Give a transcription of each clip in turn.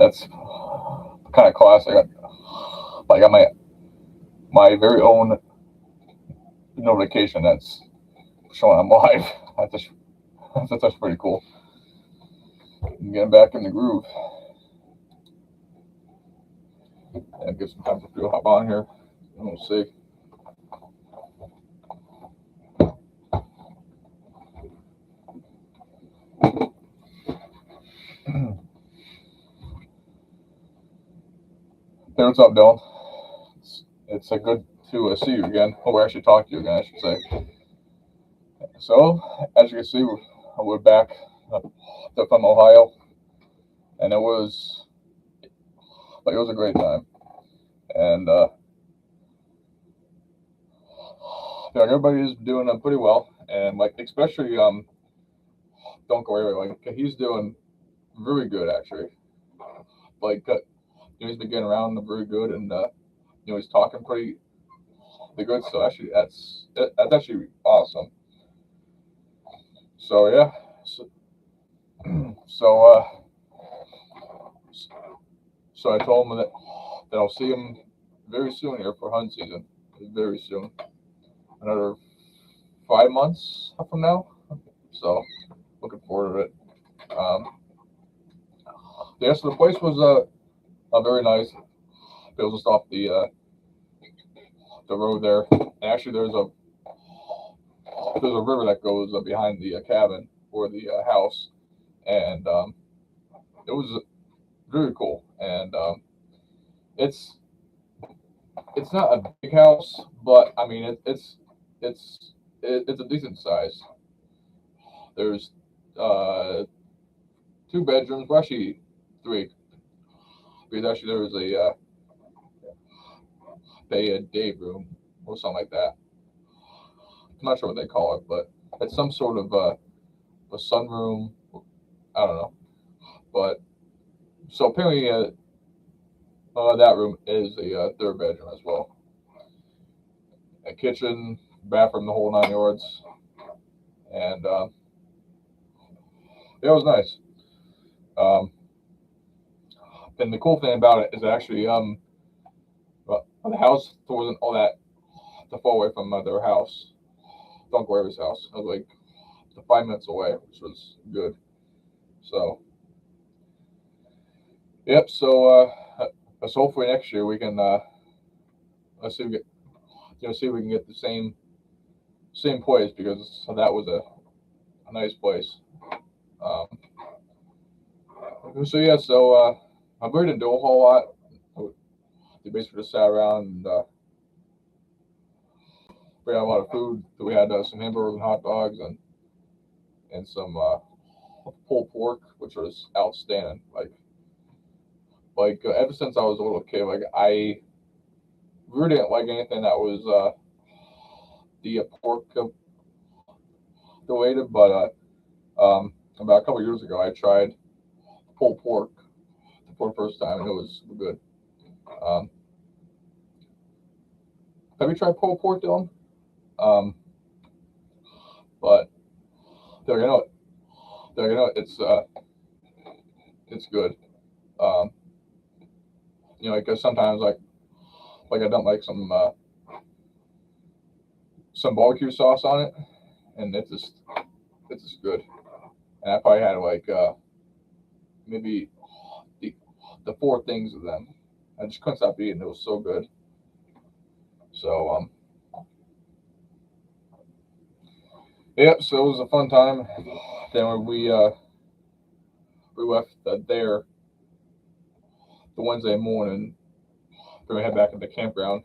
That's kind of classic. I got my very own notification that's showing I'm live. That's just, that's pretty cool. I'm getting back in the groove and get some time to hop on here. And we'll see. Hey, what's up, Dylan? It's a good to see you again. Or actually talk to you again, I should say. So, as you can see, we're back from Ohio, and it was a great time. And everybody's doing pretty well, and like especially don't go away. Like he's doing really good actually. Like he's been getting around very good, and he's talking pretty good. So actually, that's actually awesome. So yeah, so so, so I told him that I'll see him very soon here for hunt season. Very soon, another 5 months from now. So looking forward to it. Yeah, so the place was very nice. It was just off the road there. And actually, there's a river that goes behind the cabin or the house, and it was very cool. And it's it's not a big house, but I mean it's a decent size. There's uh, two bedrooms, well actually three. Because actually there was a day room or something like that. I'm not sure what they call it, but it's some sort of a sunroom. I don't know, but so apparently that room is a third bedroom as well. A kitchen, bathroom, the whole 9 yards, and it was nice. Um, and the cool thing about it is actually the house wasn't all that to far away from their house, Uncle Avery's house. I was like 5 minutes away, which was good. So yep. So hopefully next year we can let's see if we get see if we can get the same place because that was a nice place. Um, so yeah, so I really didn't do a whole lot. We basically just sat around and we had a lot of food. We had some hamburgers and hot dogs and some pulled pork, which was outstanding. Ever since I was a little kid, like I really didn't like anything that was the pork related. But about a couple years ago, I tried pulled pork for the first time, and it was good. Um, have you tried pulled pork, Dylan? Um, but there you know, it's good. Um, because sometimes like I don't like some barbecue sauce on it, and it's just good. And I probably had maybe the the four things of them. I just couldn't stop eating. It was so good. So yep. So it was a fun time. Then we left there the Wednesday morning. Then we head back to the campground,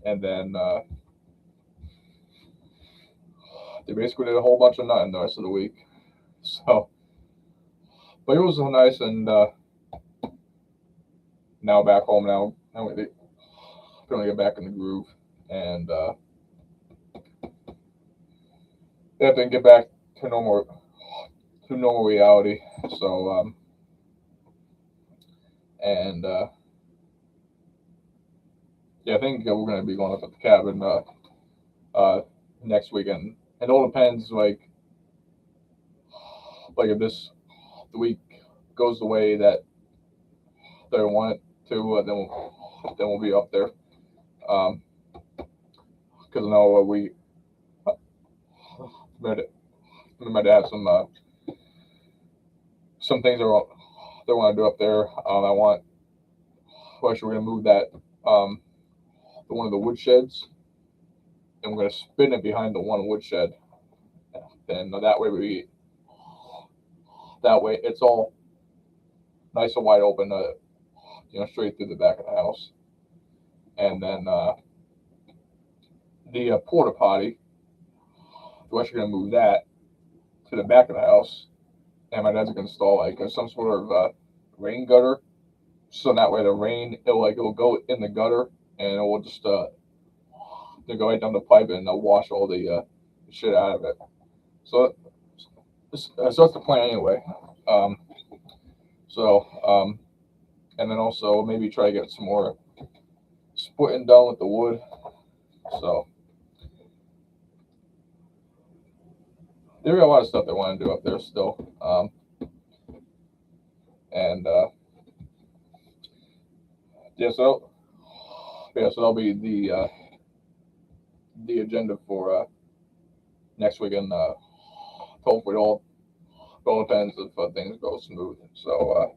and then they basically did a whole bunch of nothing the rest of the week. So, but it was so nice, and now back home now. Now we gonna get back in the groove, and then get back to normal reality. So and yeah, I think we're gonna be going up at the cabin uh, next weekend. It all depends, like if this the week goes the way that they want it to, then we'll be up there. Because I know we might have some things they want to do up there. I want. Well, actually, we're gonna move that one of the wood sheds, and we're gonna spin it behind the one woodshed. And that way it's all nice and wide open, straight through the back of the house. And then the porta potty, we're actually gonna move that to the back of the house, and my dad's gonna install like some sort of rain gutter, so that way the rain it'll go in the gutter, and it will just go right down the pipe and wash all the shit out of it. So that's the plan anyway. And then also maybe try to get some more splitting done with the wood. So there are a lot of stuff they want to do up there still. So that'll be the agenda for next weekend. Hopefully all depends if things go smooth. So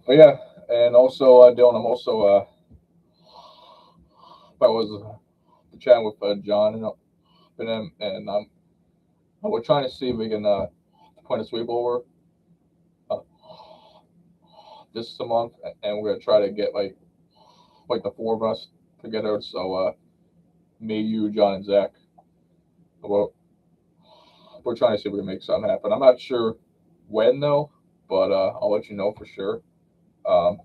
but yeah, and also Dylan, I'm also I was chatting with John and we're trying to see if we can point a sweep over this month, and we're gonna try to get like the four of us together. So me, you, John, and Zach. Well, we're trying to see if we can make something happen. I'm not sure when though, but I'll let you know for sure. But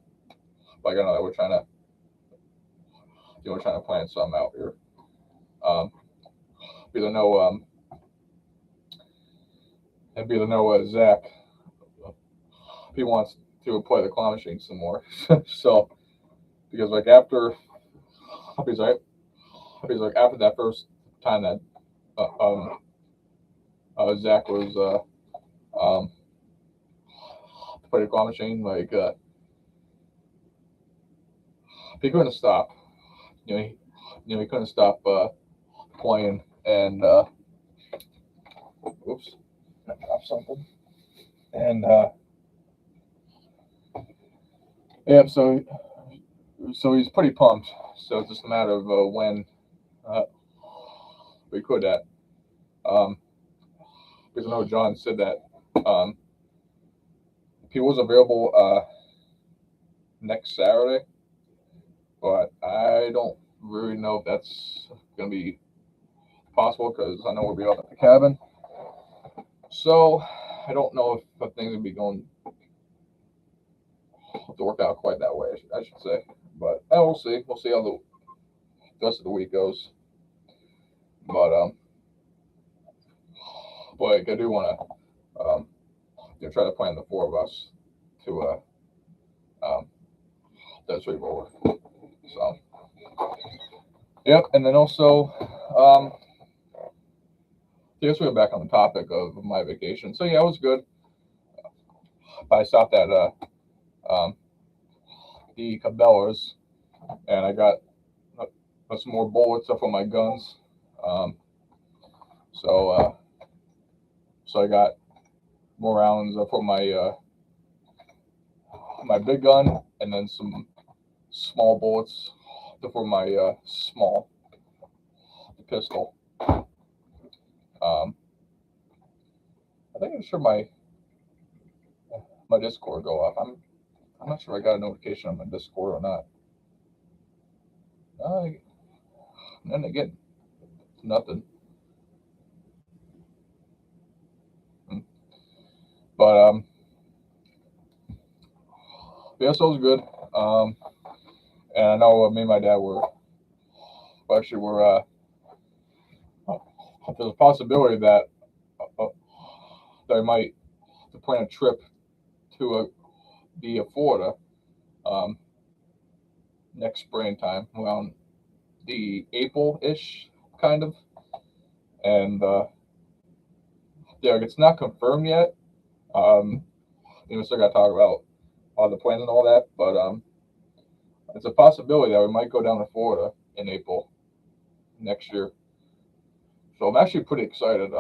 I know that we're trying to plan something out here. Because I know Zach, he wants to play the claw machine some more. So because like after that first time that Zach was play the claw machine, like he couldn't stop. He couldn't stop playing, and oops, I dropped something. And yeah, so he's pretty pumped. So it's just a matter of when we could that. Because I know John said that he was available next Saturday, but I don't really know if that's going to be possible because I know we'll be up at the cabin. So I don't know if things will be going to work out quite that way, I should say. But we'll see. We'll see how the rest of the week goes. But like I do want to try to plan the four of us to that sweep over. So yep, and then also I guess we're back on the topic of my vacation. So yeah, it was good. I stopped at the Cabela's, and I got some more bullets for my guns. So I got more rounds for my big gun, and then some small bullets for my small pistol. I think I'm sure my Discord go off. I'm not sure I got a notification on my Discord or not. And then again, nothing. But yeah, so it was good. And I know me and my dad were there's a possibility that I might plan a trip to the Florida next springtime around the April-ish kind of, and yeah, it's not confirmed yet. Still got to talk about all the plans and all that, but it's a possibility that we might go down to Florida in April next year. So I'm actually pretty excited.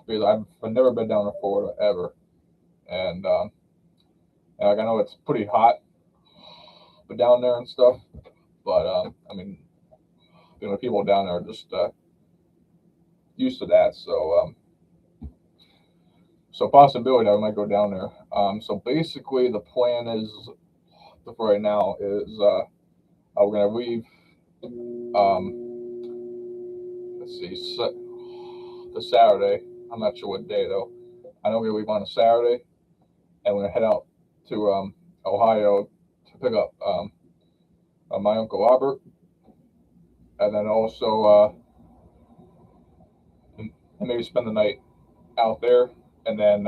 Because I've never been down to Florida ever, and like I know it's pretty hot, but down there and stuff. But I mean, people down there are just used to that. So possibility that we might go down there. So basically, the plan is for right now is we're gonna leave. Let's see, the Saturday. I'm not sure what day though. I know we're gonna leave on a Saturday, and we're gonna head out to Ohio to pick up my uncle Robert, and then also and maybe spend the night out there, and then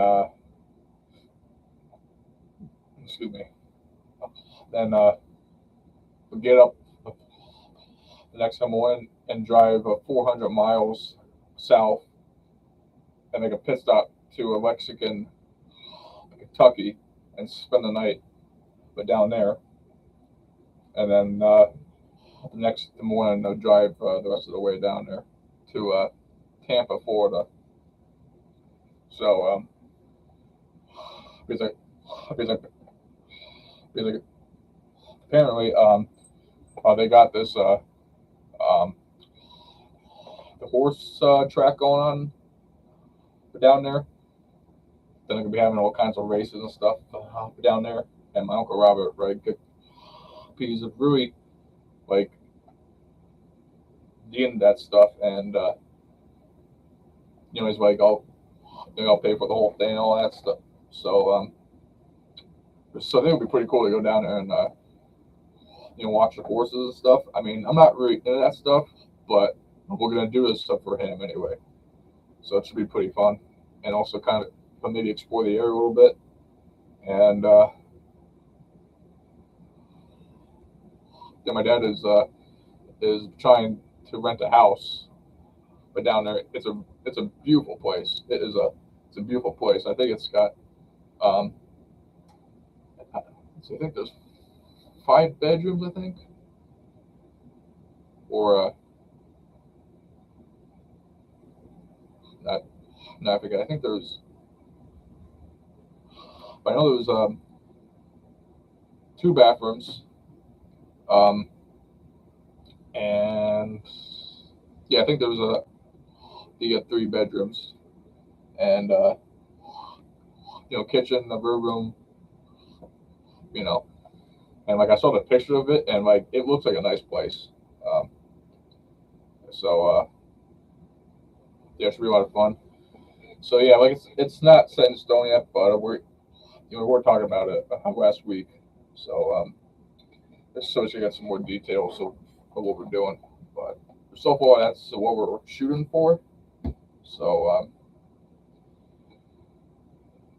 excuse me, then we get up the next morning and drive 400 miles south and make a pit stop to Lexington, Kentucky, and spend the night but down there, and then the next morning drive the rest of the way down there to Tampa, Florida. So because, because, because apparently they got this the horse track going on down there. Then they're gonna be having all kinds of races and stuff down there. And my uncle Robert, right, he's really like into that stuff, and he's like, I'll pay for the whole thing and all that stuff. So so I think it would be pretty cool to go down there and watch the horses and stuff. I mean, I'm not really into that stuff, but we're gonna do this stuff for him anyway. So it should be pretty fun, and also kind of maybe explore the area a little bit. And my dad is trying to rent a house, but down there it's a beautiful place. It's a beautiful place. I think it's got so I think there's 5 bedrooms, I think, or not. No, I forget. I think there's. I know there's 2 bathrooms, and yeah, I think there was the 3 bedrooms, and kitchen, the brew room, you know, and like I saw the picture of it, and like it looks like a nice place. Um, so yeah, it should be a lot of fun. So yeah, like it's not set in stone yet, but we're talking about it last week. So just so you got some more details of what we're doing. But so far, that's what we're shooting for. So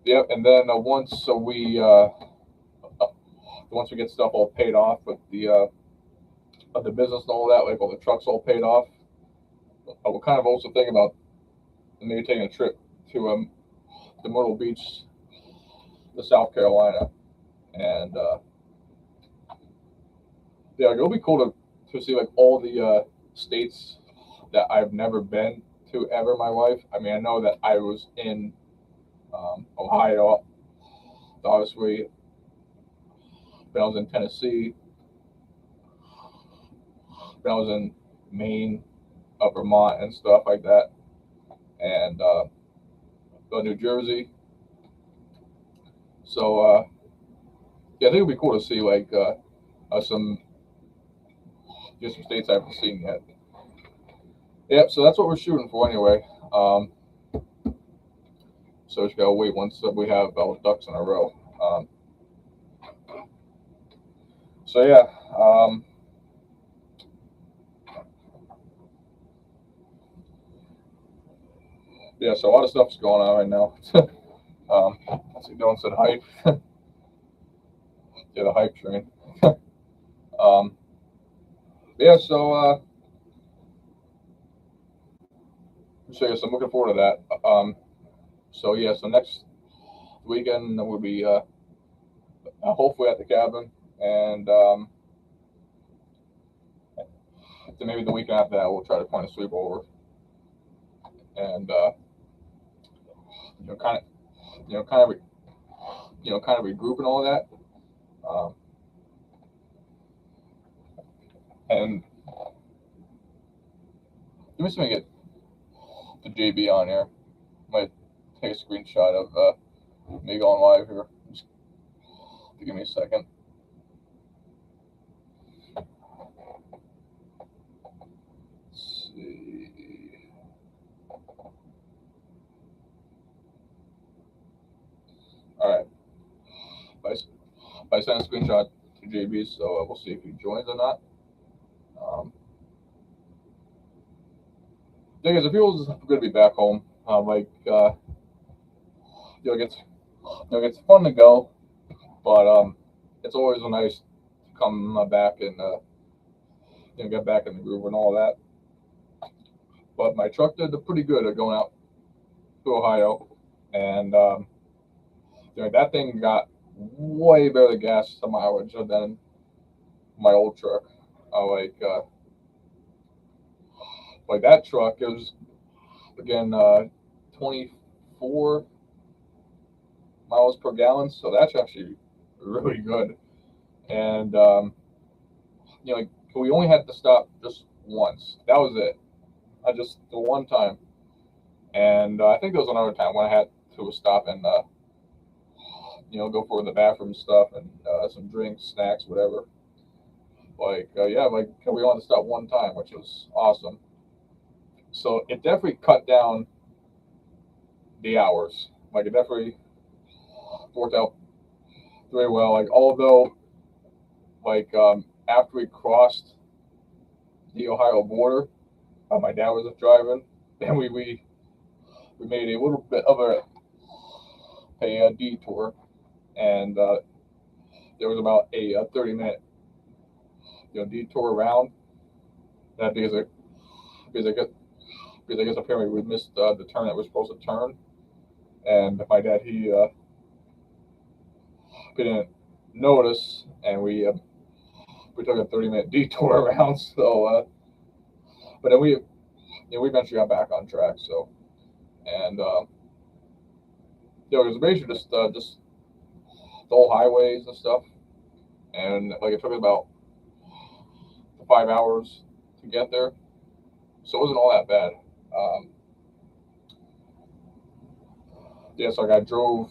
yeah, and then once we get stuff all paid off with the business and all that, like all the trucks all paid off, we're kind of also thinking about maybe taking a trip to Myrtle Beach, to South Carolina, and yeah, it'll be cool to see like all the states that I've never been to ever in my life. I mean, I know that I was in Ohio, obviously. When I was in Tennessee, when I was in Maine, Vermont, and stuff like that, and New Jersey. So yeah, I think it'd be cool to see like some states I haven't seen yet. Yep. So that's what we're shooting for anyway. So we just gotta wait once we have all the ducks in a row. So yeah. Yeah, so a lot of stuff's going on right now. Let's see, Dylan said hype. Yeah, the hype train. Yeah, so yes, I'm looking forward to that. So yeah, so next weekend we'll be hopefully at the cabin, and then maybe the weekend after that we'll try to plan a sleepover, and you know, kind of, you know, kind of, kind of regroup and all that. Um, and let me see if I can get the JB on here. Might take a screenshot of me going live here. Just give me a second. Let's see. All right. I sent a screenshot to JB, so we'll see if he joins or not. Thing is, it feels good to be back home. It's fun to go, but it's always nice to come back and get back in the groove and all that. But my truck did pretty good at going out to Ohio, and that thing got way better gas mileage than my old truck. Uh, like uh, like that truck, it was again 24 miles per gallon, so that's actually really good. And like we only had to stop just once. That was it. I just the one time, and I think there was another time when I had to stop and go for the bathroom stuff and some drinks, snacks, whatever. We only had to stop one time, which was awesome. So it definitely cut down the hours. Like it definitely worked out very well. Like although after we crossed the Ohio border, my dad was driving, and we made a little bit of a detour, and there was about a 30-minute detour around that because I guess because I guess apparently we missed the turn that we're supposed to turn, and my dad he didn't notice, and we took a 30-minute detour around. So, but then we eventually got back on track. So, and it was basically just the whole highways and stuff, and like it took us about 5 hours to get there, so it wasn't all that bad. Um, yeah, so like I drove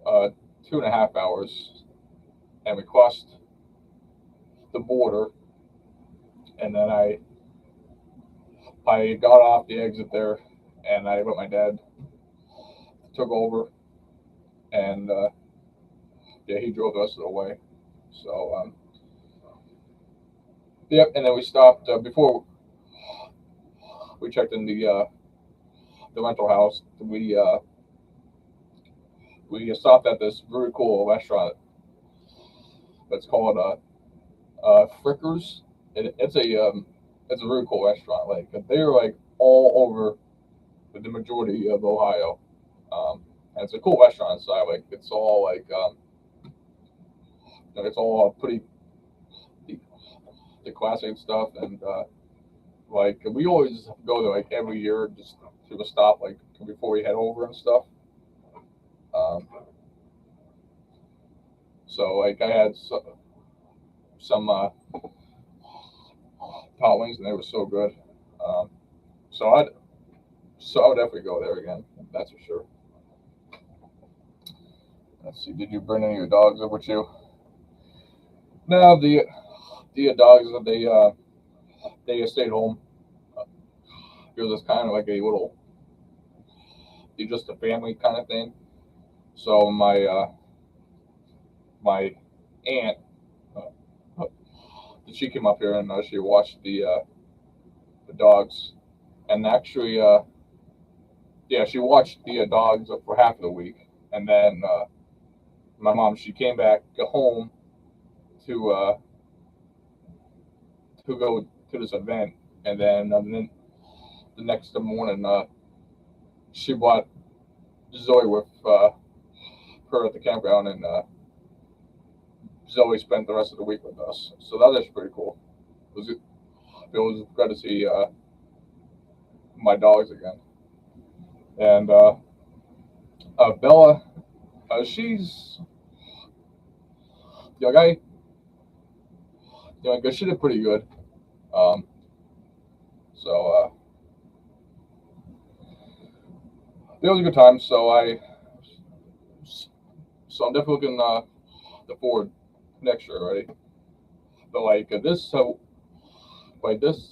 2.5 hours, and we crossed the border, and then I got off the exit there, and I let my dad took over, and yeah, he drove the rest of the way. So yep, and then we stopped before we checked in the rental house. We stopped at this very cool restaurant that's called Frickers. It's a really cool restaurant. Like they're like all over the majority of Ohio. And it's a cool restaurant inside. Like it's all it's all pretty the classic stuff, and like we always go there like every year just to a stop like before we head over and stuff. Um, so like I had some hot wings and they were so good. Um, so I would definitely go there again. That's for sure. Let's see. Did you bring any of your dogs up with you? No, the dogs they stayed home. Uh, it was kind of like a little, just a family kind of thing. So my aunt, uh, she came up here and she watched the dogs, and actually yeah, she watched the dogs for half of the week, and then my mom she came back home to go to this event, and then the next morning she brought Zoe with her at the campground, and Zoe spent the rest of the week with us. So that was pretty cool. It was good to see my dogs again. And Bella, she's young. I guess she did pretty good. Um, so it was a good time. So I'm definitely looking forward next year already. But this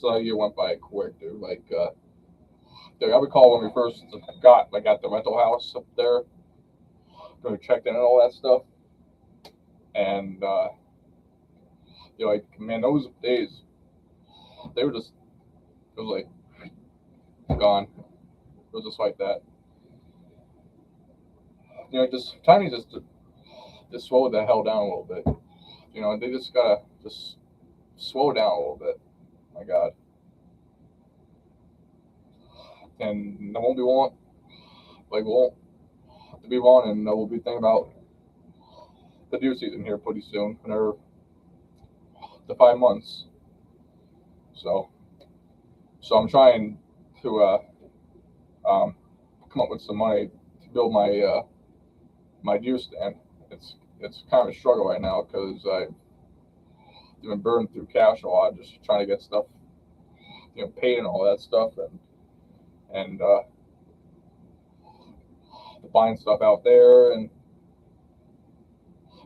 year went by quick, dude. Dude, I recall when we first got the rental house up there, we checked in and all that stuff, and man, those days they were just it was like gone. It was just like that. Just timing just slowed the hell down a little bit. They just gotta just slow down a little bit. My God, and I won't be long. Won't to be long, and we'll be thinking about the deer season here pretty soon. Another the 5 months. So I'm trying to come up with some money to build my deer stand. It's kind of a struggle right now because I've been burned through cash a lot, just trying to get stuff, paid and all that stuff, and buying stuff out there, and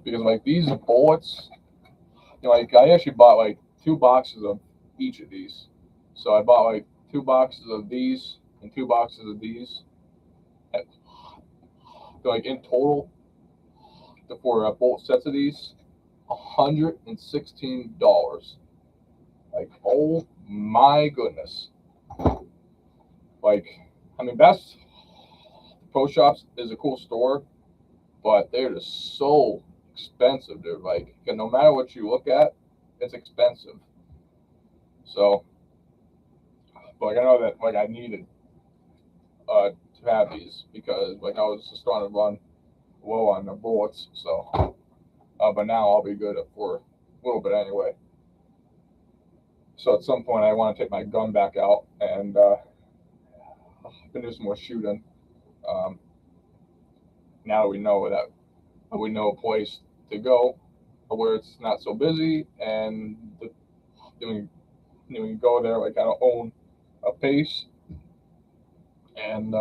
because these bullets, I actually bought 2 boxes of each of these. So I bought 2 boxes of these and 2 boxes of these. In total, for both sets of these, $116. Oh my goodness! Best Pro Shops is a cool store, but they're just so expensive, dude. No matter what you look at, it's expensive. So, I know that I needed to have these because I was just trying to run low on the bullets. So, but now I'll be good for a little bit anyway. So at some point I want to take my gun back out and do some more shooting. Now we know a place to go where it's not so busy, and we can go there. I don't own a pace, and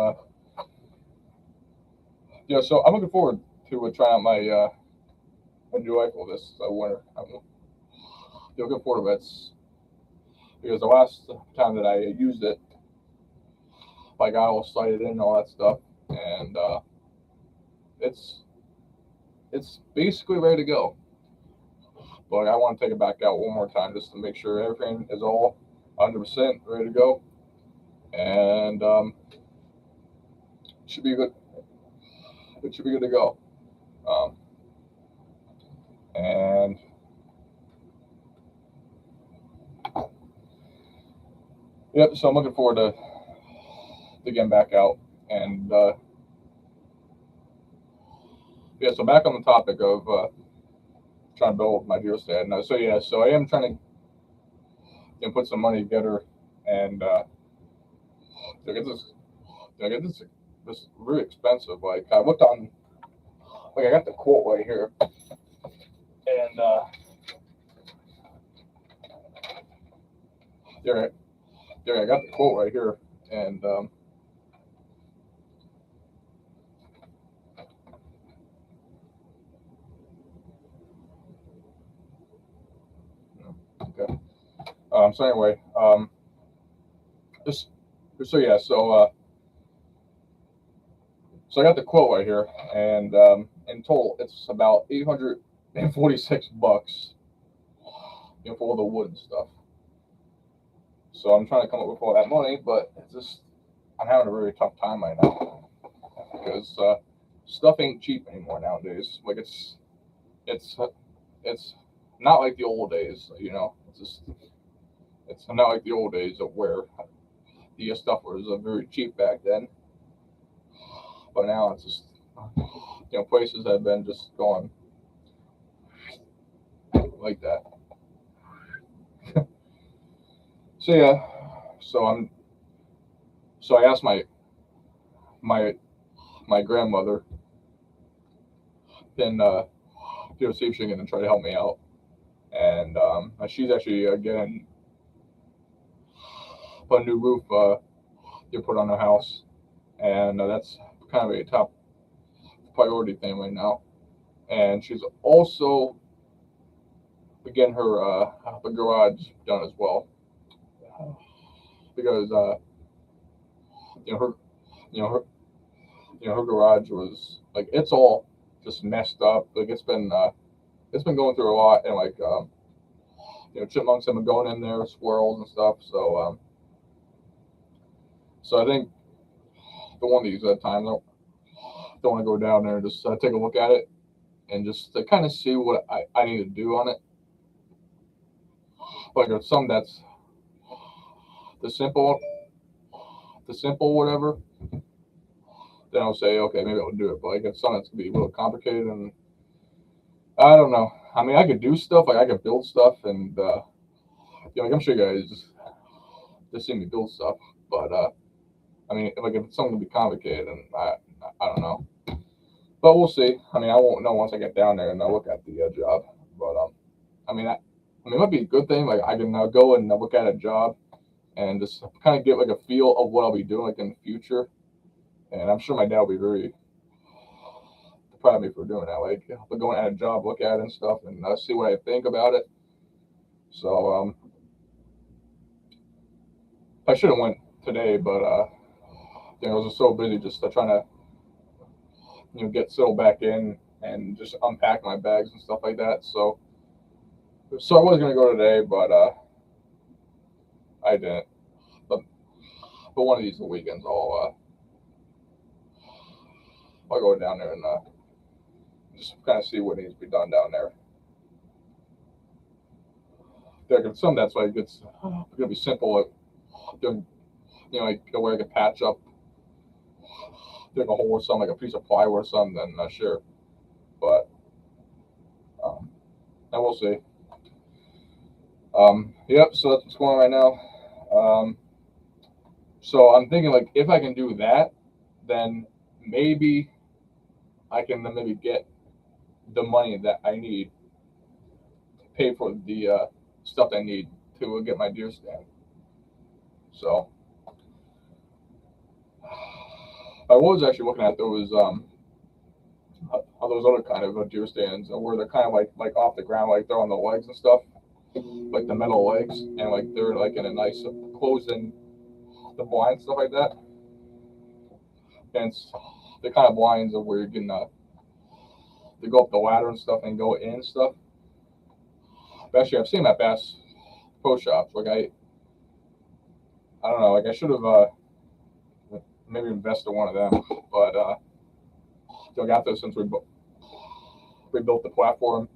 so I'm looking forward to trying out my new rifle this winter. I'm looking forward to it because the last time that I used it, I got all sighted in and all that stuff, and it's basically ready to go. But I want to take it back out one more time just to make sure everything is all 100% ready to go, and should be good. It should be good to go. And yep, so I'm looking forward to getting back out, and so back on the topic of trying to build my deer stand. So I am trying to put some money together and to get this really expensive. I looked on, I got the quote right here, and I got the quote right here, and okay. So anyway, just so yeah, so I got the quote right here, and in total it's about $846, for all the wood and stuff. So I'm trying to come up with all that money, but I'm having a really tough time right now because stuff ain't cheap anymore nowadays. It's not like the old days, it's not like the old days of where the stuff was very cheap back then. But now it's just, places have been just going like that. So yeah, so I asked my my grandmother, then see if she can try to help me out, and she's actually getting a new roof put on her house, and that's kind of a top priority thing right now. And she's also getting her the garage done as well, because her her her garage was like, it's all just messed up. Like it's been going through a lot, and like chipmunks have been going in there, squirrels and stuff. So I think the one of these times I don't want to go down there and just take a look at it and just to kind of see what I need to do on it. Like if some that's the simple whatever, then I'll say okay, maybe I'll do it. But like if something that's gonna be a little complicated, and I don't know. I mean, I could do stuff, like I could build stuff, and like I'm sure you guys just see me build stuff. But I mean, like if it's something to be complicated, and I don't know. But we'll see. I mean, I won't know once I get down there and I look at the job. But I mean, it might be a good thing. Like I can go and look at a job and just kind of get like a feel of what I'll be doing like in the future. And I'm sure my dad will be very proud of me for doing that. Like going at a job, look at it and stuff, and see what I think about it. So I should have went today, but I was just so busy just trying to get settled back in and just unpack my bags and stuff like that. So I was gonna go today, but I didn't. But one of these weekends, I'll go down there and just kind of see what needs to be done down there. Some that's like it's gonna be simple, like doing, like where I can patch up, dig a hole or something, like a piece of plywood or something. Then sure, but I will see. Yep. So that's what's going on right now. So I'm thinking like if I can do that, then maybe I can maybe get the money that I need to pay for the stuff I need to get my deer stand. So I was actually looking at those other kind of deer stands where they're kind of like off the ground, like they're on the legs and stuff, like the metal legs, and like they're like in a nice closing the blinds, stuff like that. And the kind of blinds of where you can to go up the ladder and stuff and go in and stuff. But actually, I've seen that Bass Pro Shops. Like I don't know. Like I should have maybe invested in one of them. But I got those since we built the platform.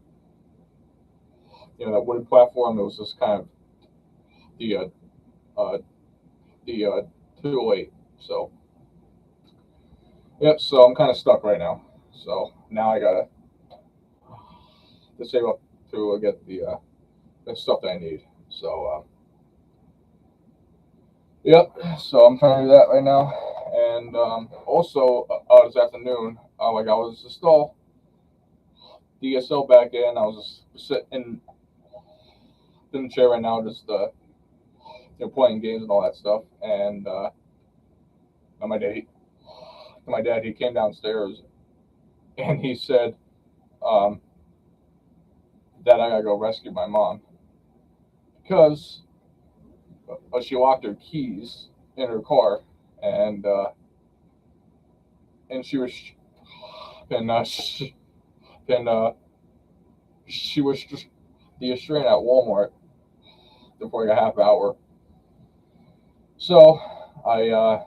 That wooden platform. It was just kind of the 208. So yep. So I'm kind of stuck right now. So now I gotta to save up to get the stuff that I need. So yep. So I'm trying to do that right now, and also this afternoon, like I was install DSL back in. I was just sitting in the chair right now, just playing games and all that stuff, and my dad he came downstairs, and he said that I gotta go rescue my mom because she locked her keys in her car, and she was she was just the Australian at Walmart for like a half hour. So I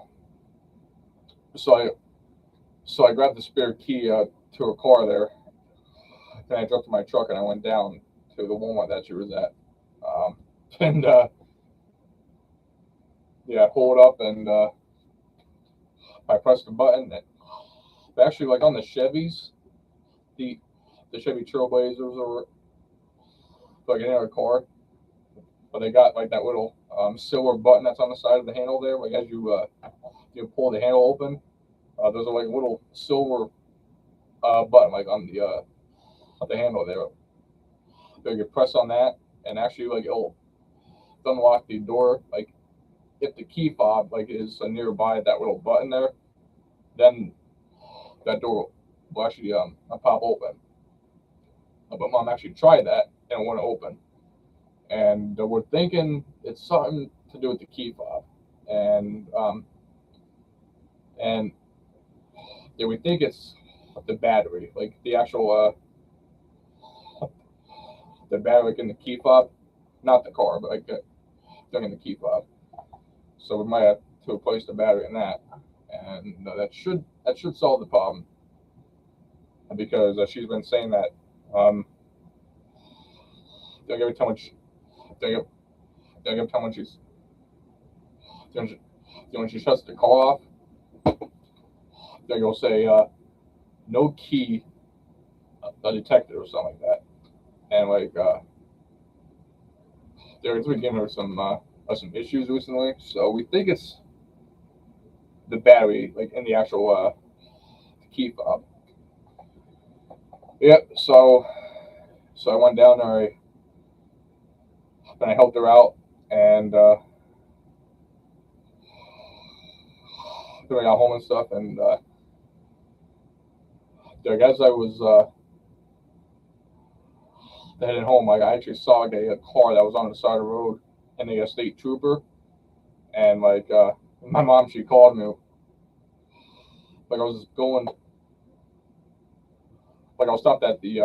I grabbed the spare key to her car there. Then I drove to my truck and I went down to the Walmart that she was at. And yeah, I pulled up and I pressed the button But actually, like on the Chevys, the Chevy Trailblazers or like any other car, but they got like that little silver button that's on the side of the handle there. Like as you pull the handle open, there's a like little silver button like on the handle there. So you press on that, and actually like it'll unlock the door. Like if the key fob like is nearby that little button there, then that door will actually pop open. But mom actually tried that and it wouldn't open. And we're thinking it's something to do with the key fob, and yeah, we think it's the battery, like the actual the battery like in the key fob, not the car, but like the thing in the key fob. So we might have to replace the battery in that, and that should solve the problem because she's been saying that like every time like every time when she shuts the car off, they'll say no key detected or something like that, and like they're giving her some issues recently. So we think it's the battery, like in the actual key fob. Yep. So I went down there, and I helped her out, and then I got home and stuff, and as I was heading home, like I actually saw like a car that was on the side of the road, and a state trooper, and like my mom, she called me, like I was going, like I was stopped at the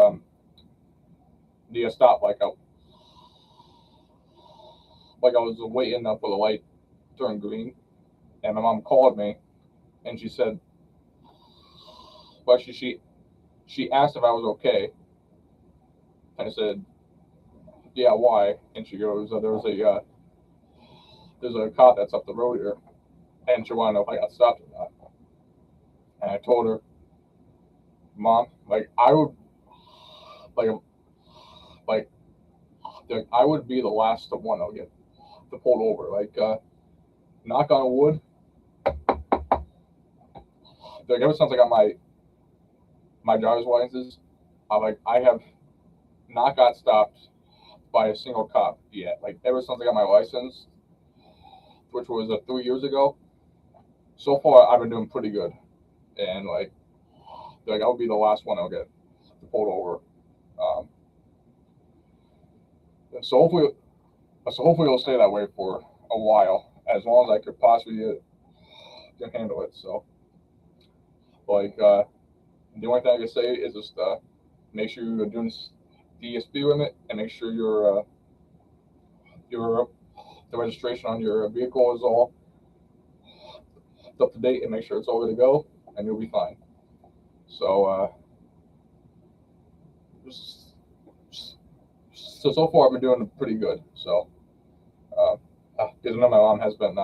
stop, like I was waiting for the light to turn green, and my mom called me, and she said, well, she asked if I was okay, and I said, yeah, why? And she goes, there's a cop that's up the road here, and she wanted to know if I got stopped or not. And I told her, Mom, like I would, like, like, I would be the last one I'll get to pulled over. Like, knock on wood. Like ever since I got my driver's licenses, I have not got stopped by a single cop yet. Like ever since I got my license, which was 3 years ago, so far I've been doing pretty good. And like I'll be the last one I'll get pulled over. Um, so hopefully, it'll stay that way for a while, as long as I could possibly can handle it. So like the only thing I can say is just make sure you're doing the speed limit, and make sure your the registration on your vehicle is all up to date, and make sure it's all ready to go, and you'll be fine. So so far I've been doing pretty good. So because I know my mom has been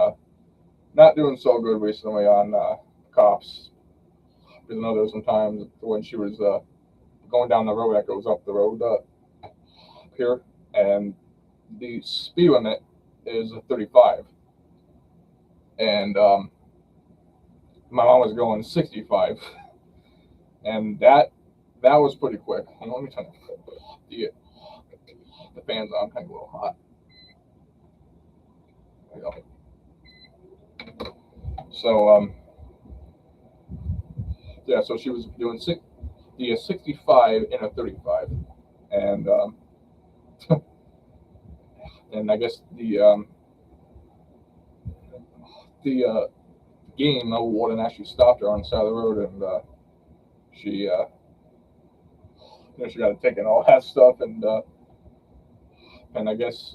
not doing so good recently on cops. Because I know there was some times when she was going down the road that goes up the road here, and the speed limit is 35, and my mom was going 65, and that was pretty quick. Let me turn the fans on, kind of a little hot. There we go. So yeah, so she was doing 65 and a 35, and and I guess the game warden actually stopped her on the side of the road, and she she got a ticket and all that stuff, and I guess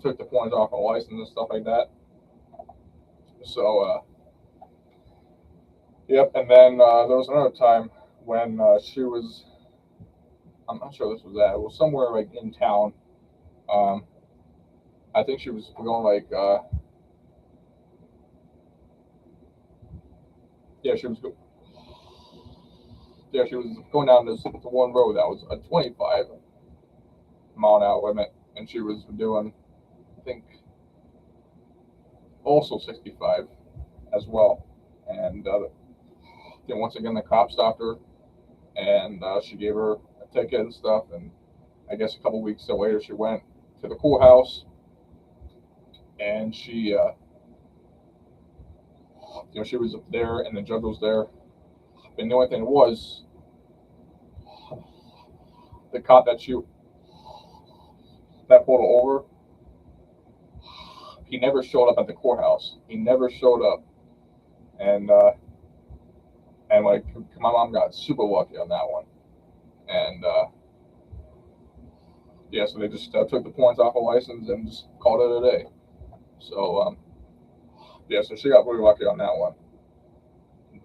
took the points off her license and stuff like that. So yep, and then there was another time when she was, I'm not sure this was at, it was somewhere like in town. I think she was going like yeah, she was going down this one road that was a 25-mile-an-hour limit, and she was doing, I think, also 65 as well. And then once again, the cop stopped her, and she gave her a ticket and stuff. And I guess a couple weeks later, she went to the courthouse, and she she was there, and the judge was there. And the only thing was, the cop that pulled her over, he never showed up at the courthouse. He never showed up, and like my mom got super lucky on that one. And yeah, so they just took the points off her license and just called it a day. So yeah, so she got really lucky on that one.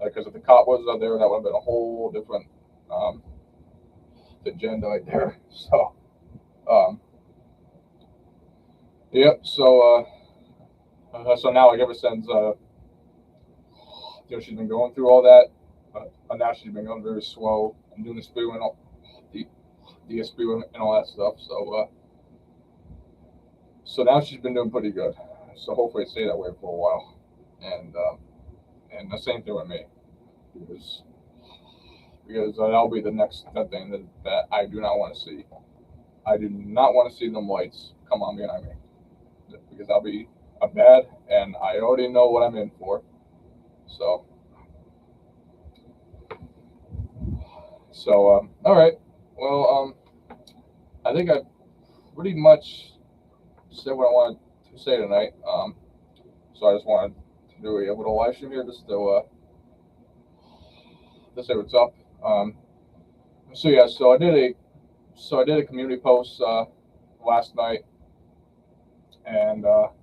Because if the cop was out there, that would have been a whole different agenda right there. So yep. So so now, like, ever since she's been going through all that, now she's been going very slow and doing the speed and all the speed and all that stuff. So so now she's been doing pretty good. So hopefully it stay that way for a while. And the same thing with me, because that'll be the next thing that I do not want to see. I do not want to see them lights come on behind me, because I'll be bad, and I already know what I'm in for. So all right. Well, I think I pretty much said what I wanted to say tonight. So I just wanted to do a little live stream here just to say what's up. So yeah, so I did a community post last night, and now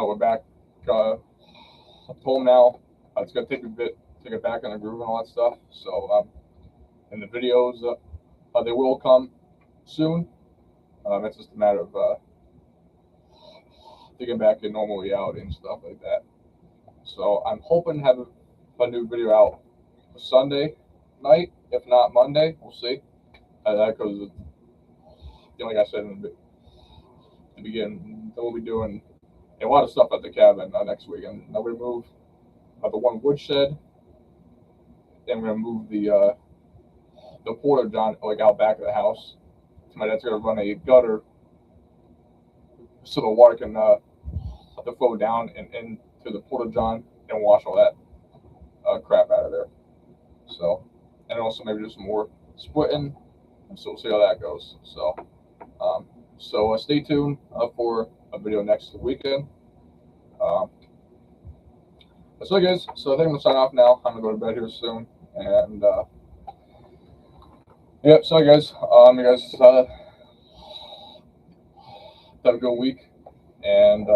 we're back home now. It's gonna take a bit to get back in the groove and all that stuff. So and the videos they will come soon. It's just a matter of getting back in normal reality and stuff like that. So I'm hoping to have a new video out Sunday night, if not Monday. We'll see. Because like I said in the beginning, we'll be doing a lot of stuff at the cabin next week. And I'm going to move the one woodshed. Then we're going to move the porta john like out back of the house. So my dad's going to run a gutter so the water can flow down and into the porta john and wash all that crap out of there. So, and also maybe do some more splitting, and so we'll see how that goes. So stay tuned for a video next weekend. So guys, so I think I'm gonna sign off now. I'm gonna go to bed here soon, and yep. So guys, you guys have a good week, and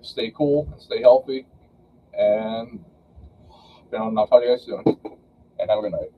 stay cool, stay healthy, and I'll talk to you guys soon, and have a good night.